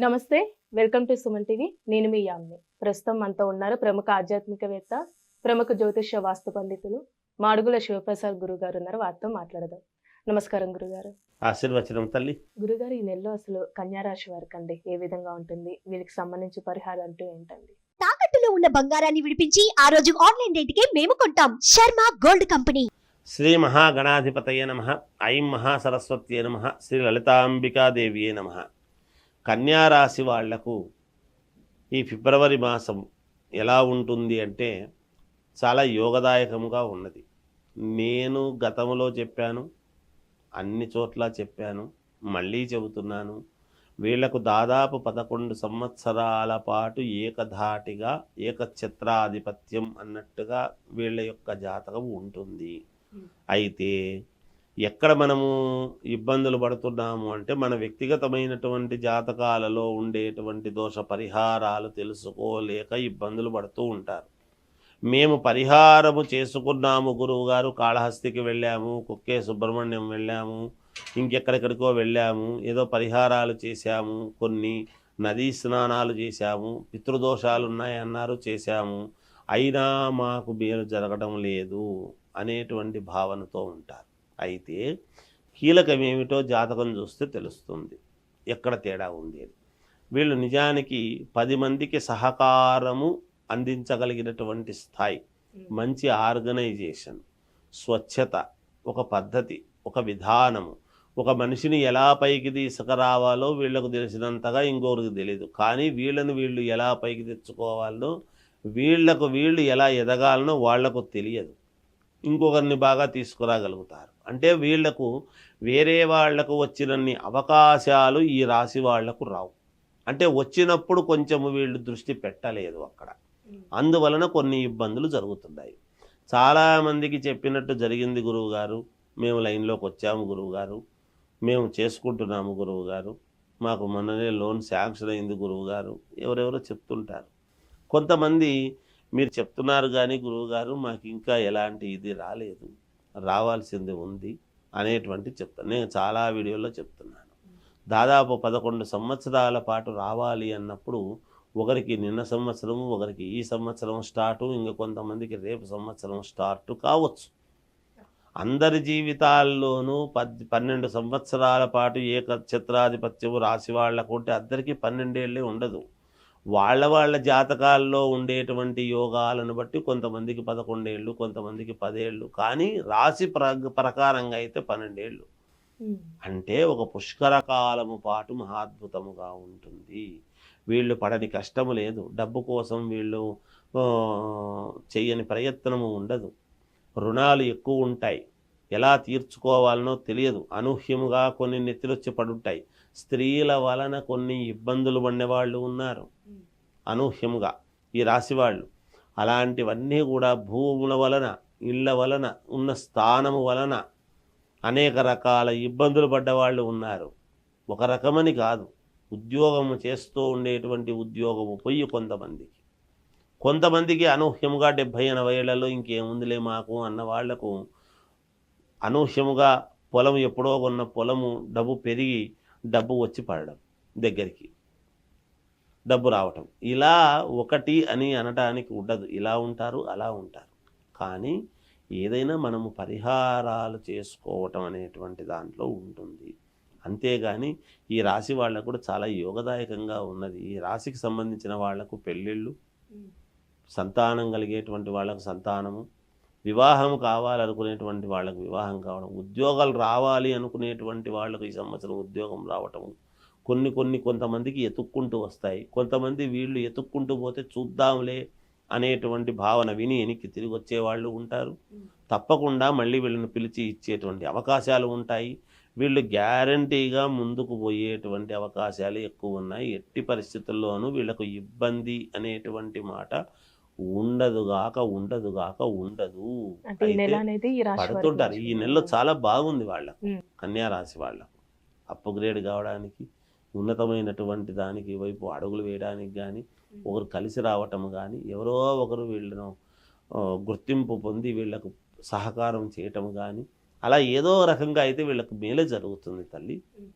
నమస్తే. Welcome to Suman TV. నేను మీ యామిని. ప్రస్తుతం మనతో ఉన్నారు ప్రముఖ ఆధ్యాత్మికవేత్త, ప్రముఖ జ్యోతిష్య వాస్తు పండితులు మాడుగుల శివప్రసాద్ గురుగారు ఉన్నారు. వారితో మాట్లాడదాం. నమస్కారం గురుగారు. ఆశీర్వచనం తల్లి. గురుగారు, ఈ నెలలో అసలు కన్యా రాశి వారికండి ఏ విధంగా ఉంటుంది? వీళ్ళకి సంబంధించి పరిహారం అంటూ ఏంటండి? తాకట్టులో ఉన్న బంగారాన్ని విడిపించి ఆ రోజు ఆన్లైన్ రేటుకే మేము కొంటాం. Sharma gold company. శ్రీ మహాగణాధిపతయ నమః. ఐం మహాసరస్వత్యే నమః. శ్రీ లలితాంబికాదేవియే నమః. కన్యారాశి వాళ్లకు ఈ ఫిబ్రవరి మాసం ఎలా ఉంటుంది అంటే చాలా యోగదాయకంగా ఉన్నది. నేను గతంలో చెప్పాను, అన్ని చోట్ల చెప్పాను, మళ్ళీ చెబుతున్నాను. వీళ్లకు దాదాపు 11 సంవత్సరాల పాటు ఏకధాటిగా ఏకఛత్రాధిపత్యం అన్నట్టుగా వీళ్ళ యొక్క జాతకం ఉంటుంది. అయితే ఎక్కడ మనము ఇబ్బందులు పడుతున్నాము అంటే మన వ్యక్తిగతమైనటువంటి జాతకాలలో ఉండేటువంటి దోష పరిహారాలు తెలుసుకోలేక ఇబ్బందులు పడుతూ ఉంటారు. మేము పరిహారము చేసుకున్నాము గురువుగారు, కాళహస్తికి వెళ్ళాము, కుక్కే సుబ్రహ్మణ్యం వెళ్ళాము, ఇంకెక్కడెక్కడికో వెళ్ళాము, ఏదో పరిహారాలు చేశాము, కొన్ని నదీ స్నానాలు చేశాము, పితృదోషాలు ఉన్నాయన్నారు చేశాము, అయినా మాకు మేలు జరగడం లేదు అనేటువంటి భావనతో ఉంటారు. అయితే కీలకమేమిటో జాతకం చూస్తే తెలుస్తుంది ఎక్కడ తేడా ఉంది అని. వీళ్ళు నిజానికి 10 మందికి సహకారము అందించగలిగినటువంటి స్థాయి, మంచి ఆర్గనైజేషన్, స్వచ్ఛత, ఒక పద్ధతి, ఒక విధానము, ఒక మనిషిని ఎలా పైకి తీసుకురావాలో వీళ్లకు తెలిసినంతగా ఇంకొకరికి తెలియదు. కానీ వీళ్ళు ఎలా పైకి తెచ్చుకోవాలో, వీళ్ళు ఎలా ఎదగాలనో వాళ్లకు తెలియదు. ఇంకొకరిని బాగా తీసుకురాగలుగుతారు. అంటే వీళ్లకు వేరే వాళ్లకు వచ్చినన్ని అవకాశాలు ఈ రాశి వాళ్లకు రావు. అంటే వచ్చినప్పుడు కొంచెము వీళ్ళు దృష్టి పెట్టలేదు అక్కడ, అందువలన కొన్ని ఇబ్బందులు జరుగుతున్నాయి. చాలామందికి చెప్పినట్టు జరిగింది గురువుగారు, మేము లైన్లోకి వచ్చాము గురువుగారు, మేము చేసుకుంటున్నాము గురువుగారు, మాకు మొన్ననే లోన్ శాంక్షన్ అయింది గురువుగారు, ఎవరెవరో చెప్తుంటారు. కొంతమంది మీరు చెప్తున్నారు కానీ గురువుగారు మాకు ఇంకా ఎలాంటి ఇది రాలేదు, రావాల్సింది ఉంది అనేటువంటి చెప్తాను. నేను చాలా వీడియోలో చెప్తున్నాను. దాదాపు 11 సంవత్సరాల పాటు రావాలి అన్నప్పుడు ఒకరికి నిన్న సంవత్సరం, ఒకరికి ఈ సంవత్సరం స్టార్టు, ఇంకా కొంతమందికి రేపు సంవత్సరం స్టార్టు కావచ్చు. అందరి జీవితాల్లోనూ 12 సంవత్సరాల పాటు ఏకఛత్రాధిపత్యము రాసి వాళ్ళకు ఉంటే అందరికీ 12 ఏళ్ళే ఉండదు. వాళ్ళ జాతకాల్లో ఉండేటువంటి యోగాలను బట్టి కొంతమందికి 11 ఏళ్ళు, కొంతమందికి 10 ఏళ్ళు, కానీ రాశి ప్రకారంగా అయితే 12 ఏళ్ళు. అంటే ఒక పుష్కర కాలము పాటు మహాద్భుతముగా ఉంటుంది. వీళ్ళు పడని కష్టము లేదు, డబ్బు కోసం వీళ్ళు చెయ్యని ప్రయత్నము ఉండదు, రుణాలు ఎక్కువ ఉంటాయి, ఎలా తీర్చుకోవాలనో తెలియదు, అనూహ్యముగా కొన్ని నెత్తిలొచ్చి పడుంటాయి. స్త్రీల వలన కొన్ని ఇబ్బందులు పడినవాళ్ళు ఉన్నారు అనూహ్యముగా ఈ రాశి వాళ్ళు. అలాంటివన్నీ కూడా భూముల వలన, ఇళ్ళ వలన, ఉన్న స్థానము వలన అనేక రకాల ఇబ్బందులు పడ్డవాళ్ళు ఉన్నారు. ఒక రకమని కాదు, ఉద్యోగము చేస్తూ ఉండేటువంటి ఉద్యోగము పోయి కొంతమందికి అనూహ్యముగా 70-80 ఏళ్లలో ఇంకేముందిలే మాకు అన్న వాళ్లకు అనూహ్యముగా పొలం, ఎప్పుడో కొన్న పొలము డబ్బు పెరిగి డబ్బు వచ్చి పడడం, దగ్గరికి డబ్బు రావటం, ఇలా ఒకటి అని అనటానికి ఉండదు. ఇలా ఉంటారు, అలా ఉంటారు. కానీ ఏదైనా మనము పరిహారాలు చేసుకోవటం అనేటువంటి దాంట్లో ఉంటుంది. అంతేగాని ఈ రాశి వాళ్ళకు కూడా చాలా యోగదాయకంగా ఉన్నది. ఈ రాశికి సంబంధించిన వాళ్లకు పెళ్ళిళ్ళు, సంతానం కలిగేటువంటి వాళ్ళకు సంతానము, వివాహం కావాలనుకునేటువంటి వాళ్ళకు వివాహం కావడం, ఉద్యోగాలు రావాలి అనుకునేటువంటి వాళ్ళకు ఈ సంవత్సరం ఉద్యోగం రావటము, కొంతమందికి ఎతుక్కుంటూ వస్తాయి. కొంతమంది వీళ్ళు ఎతుక్కుంటూ పోతే చూద్దాంలే అనేటువంటి భావన విని వెనక్కి తిరిగి వచ్చేవాళ్ళు ఉంటారు. తప్పకుండా మళ్ళీ వీళ్ళని పిలిచి ఇచ్చేటువంటి అవకాశాలు ఉంటాయి. వీళ్ళు గ్యారంటీగా ముందుకు పోయేటువంటి అవకాశాలు ఎక్కువ ఉన్నాయి. ఎట్టి పరిస్థితుల్లోనూ వీళ్ళకు ఇబ్బంది అనేటువంటి మాట ఉండదుగాక ఉండదు. పడుతుంటారు. ఈ నెలలో చాలా బాగుంది వాళ్ళకు, కన్యా రాశి వాళ్ళకు అప్గ్రేడ్ కావడానికి, ఉన్నతమైనటువంటి దానికి వైపు అడుగులు వేయడానికి కానీ, ఒకరు కలిసి రావటం కానీ, ఎవరో ఒకరు వీళ్ళను గుర్తింపు పొంది వీళ్లకు సహకారం చేయటం కానీ, అలా ఏదో రకంగా అయితే వీళ్ళకి మేలే జరుగుతుంది తల్లి.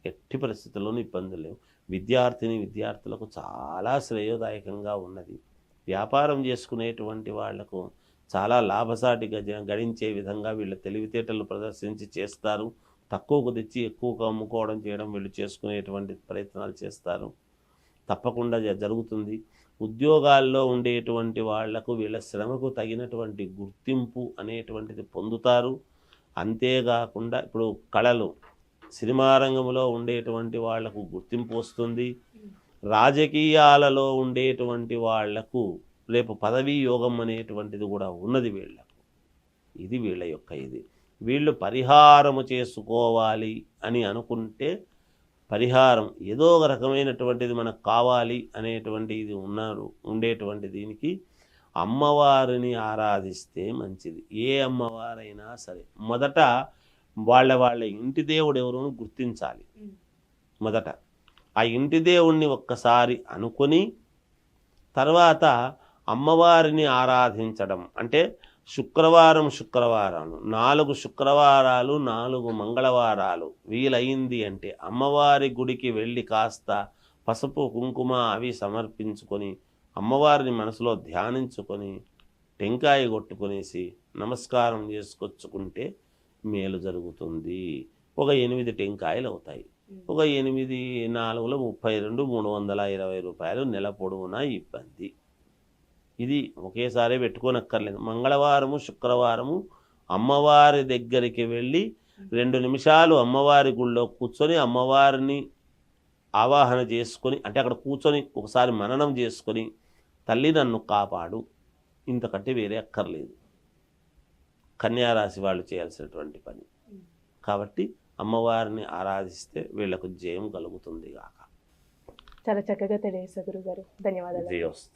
ఎట్టి పరిస్థితుల్లోనూ ఇబ్బందులు లేవు. విద్యార్థులకు చాలా శ్రేయోదాయకంగా ఉన్నది. వ్యాపారం చేసుకునేటువంటి వాళ్లకు చాలా లాభసాటిగా గడించే విధంగా వీళ్ళ తెలివితేటలు ప్రదర్శించి చేస్తారు. తక్కువకు తెచ్చి ఎక్కువకు అమ్ముకోవడం చేయడం వీళ్ళు చేసుకునేటువంటి ప్రయత్నాలు చేస్తారు. తప్పకుండా జరుగుతుంది. ఉద్యోగాల్లో ఉండేటువంటి వాళ్లకు వీళ్ళ శ్రమకు తగినటువంటి గుర్తింపు అనేటువంటిది పొందుతారు. అంతేకాకుండా ఇప్పుడు కళలు, సినిమా రంగంలో ఉండేటువంటి వాళ్లకు గుర్తింపు వస్తుంది. రాజకీయాలలో ఉండేటువంటి వాళ్లకు రేపు పదవీ యోగం అనేటువంటిది కూడా ఉన్నది వీళ్ళకు. ఇది వీళ్ళ యొక్క ఇది. వీళ్ళు పరిహారము చేసుకోవాలి అని అనుకుంటే పరిహారం ఏదో ఒక రకమైనటువంటిది మనకు కావాలి అనేటువంటి ఇది ఉండేటువంటి దీనికి అమ్మవారిని ఆరాధిస్తే మంచిది. ఏ అమ్మవారైనా సరే మొదట వాళ్ళ ఇంటి దేవుడు ఎవరు గుర్తించాలి. మొదట ఆ ఇంటి దేవుణ్ణి ఒక్కసారి అనుకొని తర్వాత అమ్మవారిని ఆరాధించడం. అంటే శుక్రవారం 4 శుక్రవారాలు 4 మంగళవారాలు వీలైంది అంటే అమ్మవారి గుడికి వెళ్ళి కాస్త పసుపు కుంకుమ అవి సమర్పించుకొని అమ్మవారిని మనసులో ధ్యానించుకొని టెంకాయ కొట్టుకొనేసి నమస్కారం చేసుకొచ్చుకుంటే మేలు జరుగుతుంది. ఒక 8 టెంకాయలు అవుతాయి. ఒక 8 4 32 320 రూపాయలు నెల పొడవునా ఇబ్బంది. ఇది ఒకేసారి పెట్టుకోనక్కర్లేదు. మంగళవారము శుక్రవారము అమ్మవారి దగ్గరికి వెళ్ళి 2 నిమిషాలు అమ్మవారి గుళ్ళో కూర్చొని అమ్మవారిని ఆవాహన చేసుకొని, అంటే అక్కడ కూర్చొని ఒకసారి మననం చేసుకొని తల్లి నన్ను కాపాడు, ఇంతకంటే వేరే అక్కర్లేదు. కన్యారాశి వాళ్ళు చేయాల్సినటువంటి పని. కాబట్టి అమ్మవారిని ఆరాధిస్తే వీళ్లకు జయం కలుగుతుంది గాక. చాలా చక్కగా తెలియజేశారు గురుగారు. ధన్యవాదాలు. జయోస్తు.